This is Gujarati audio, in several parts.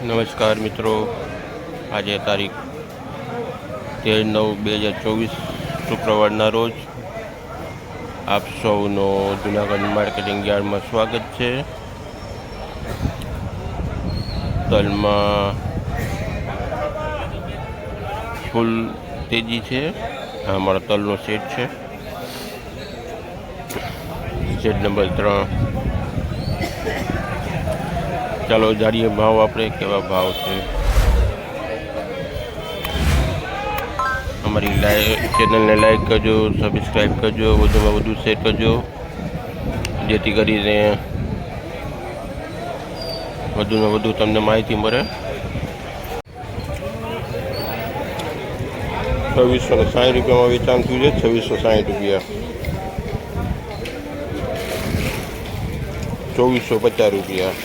નમસ્કાર મિત્રો, આજે તારીખ 13/9/2024 શુક્રવારના રોજ આપ સૌનો જૂનાગઢ માર્કેટિંગ યાર્ડમાં સ્વાગત છે. તલમાં ફૂલ તેજી છે. આ અમારો તલનો સેટ છે, સેટ નંબર 3. ચાલો જાણીએ ભાવ, આપણે કેવા ભાવ છે. અમારી ચેનલને લાઈક કરજો, સબસ્ક્રાઈબ કરજો, વધુમાં વધુ શેર કરજો, જેથી કરીને વધુને વધુ તમને માહિતી મળે. 2660 રૂપિયામાં વેચાણ થયું છે. 2660 રૂપિયા, 2450 રૂપિયા.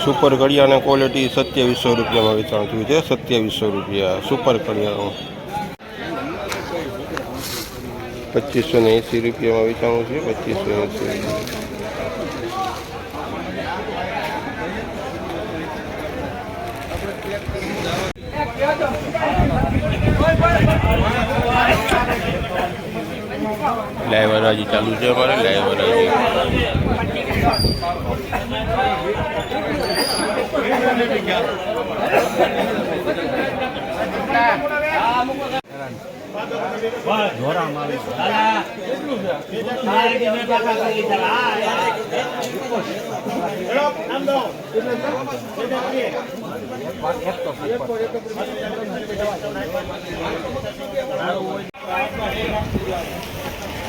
સુપર કડિયાના ક્વોલિટી 2700 રૂપિયામાં વેચાણ થયું છે. 2700 રૂપિયા સુપર કડિયાનું. 2580 રૂપિયામાં વેચાણું છે. 2580. લાઈવ હરાજી ચાલુ છે અમારે. લાઈવ હરાજી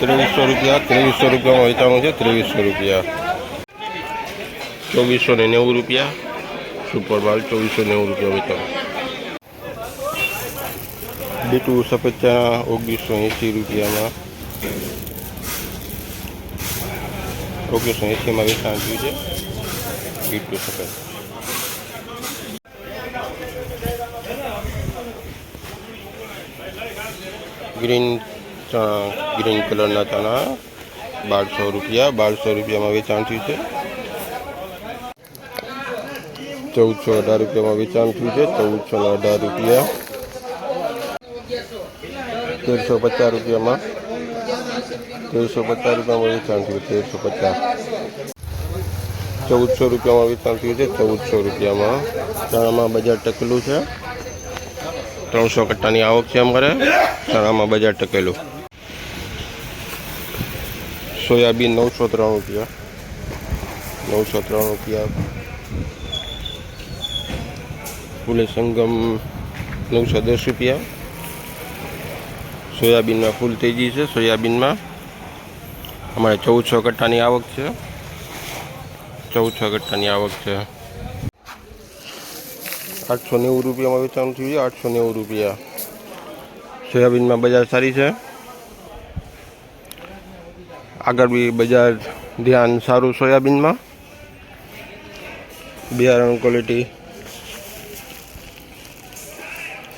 ₹2300 રૂપિયામાં વેચાણું છે. 2300 રૂપિયા. 2490 રૂપિયા સુપર માલ. 2490 રૂપિયા વેચાણ. બીટું સફેદ ચણા 1980 રૂપિયામાં. 1980માં વેચાણ થયું છે બીટું સફેદ. ગ્રીન ચણા, ગ્રીન કલરના ચણા 1200 રૂપિયા. 1200 રૂપિયામાં વેચાણ થયું છે. 1418 રૂપિયામાં વેચાણ થયું છે. 1418 રૂપિયા. 1350 રૂપિયામાં. 1350 રૂપિયામાં વેચાણ થયું. 1350. 1400 રૂપિયામાં વેચાણ થયું છે. 1400 રૂપિયામાં. ચણામાં બજાર ટકેલું છે. 300 કટ્ટાની આવક છે અમારે. ચણામાં બજાર ટકેલું. સોયાબીન 903 રૂપિયા. 903 રૂપિયા. ફૂલે સંગમ 910 રૂપિયા. સોયાબીનમાં ફૂલ તેજી છે. સોયાબીનમાં અમારે 1400 કટ્ટાની આવક છે. 1400 કટ્ટાની આવક છે. 890 રૂપિયામાં વેચાણ થયું છે. 890 રૂપિયા. સોયાબીનમાં બજાર સારી છે. આગળ બી બજાર ધ્યાન સારું. સોયાબીનમાં બિયારણ ક્વોલિટી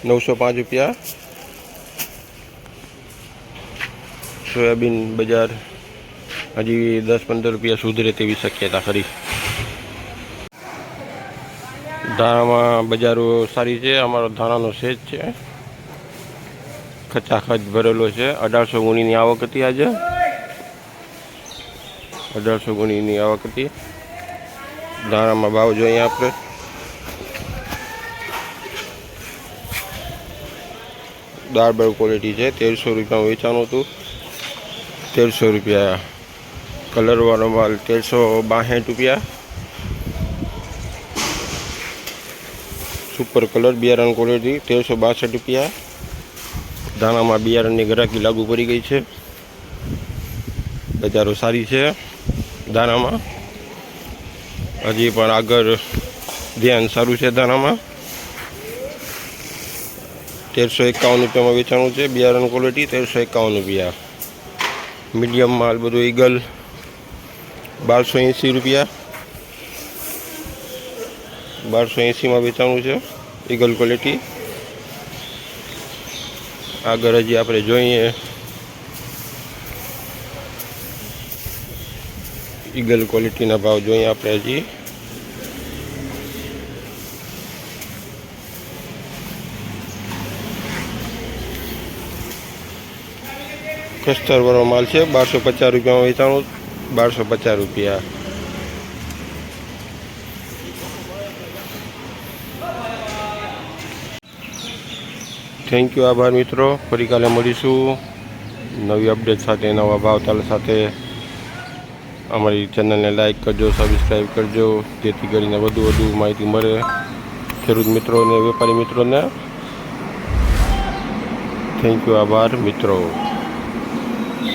905 રૂપિયા. સોયાબીન બજાર હજી 10-15 રૂપિયા સુધરે તેવી શક્યતા ખરી. ધાણામાં બજારો સારી છે. અમારો ધાણાનો સેજ છે, ખચાખચ ભરેલો છે. 1800 ગુણીની આવક હતી આજે. 1800 ગુણીની આવક હતી. ધાણામાં ભાવ જોઈએ આપણે. દાળબળ ક્વોલિટી છે. 1300 રૂપિયામાં વેચાણું હતું. 1300 રૂપિયા. કલરવાળો માલ 1362 રૂપિયા. સુપર કલર બિયારણ ક્વોલિટી 1362 રૂપિયા. ધાણામાં બિયારણની ગ્રાહકી લાગુ પડી ગઈ છે. બજારો સારી છે ધાણામાં. હજી પણ આગળ ધ્યાન સારું છે ધાણામાં. 1351 રૂપિયામાં વેચાણું છે. બિયારણ ક્વોલિટી 1351 રૂપિયા. મીડિયમ માલ બધું ઈગલ 1280 રૂપિયા. 1280માં વેચાણું છે ઈગલ ક્વોલિટી. આગળ હજી આપણે જોઈએ ઈગલ ક્વોલિટીના ભાવ જોઈએ આપણે હજી. કસ્તરવાળો માલ છે 1250 રૂપિયામાં વેચાણું. 1250 રૂપિયા. થેન્ક યુ, આભાર મિત્રો. ફરી કાલે મળીશું નવી અપડેટ સાથે, નવા ભાવતાલ સાથે. અમારી ચેનલને લાઈક કરજો, સબસ્ક્રાઈબ કરજો, જેથી કરીને વધુ માહિતી મળે ખેડૂત મિત્રોને, વેપારી મિત્રોને. થેન્ક યુ, આભાર મિત્રો.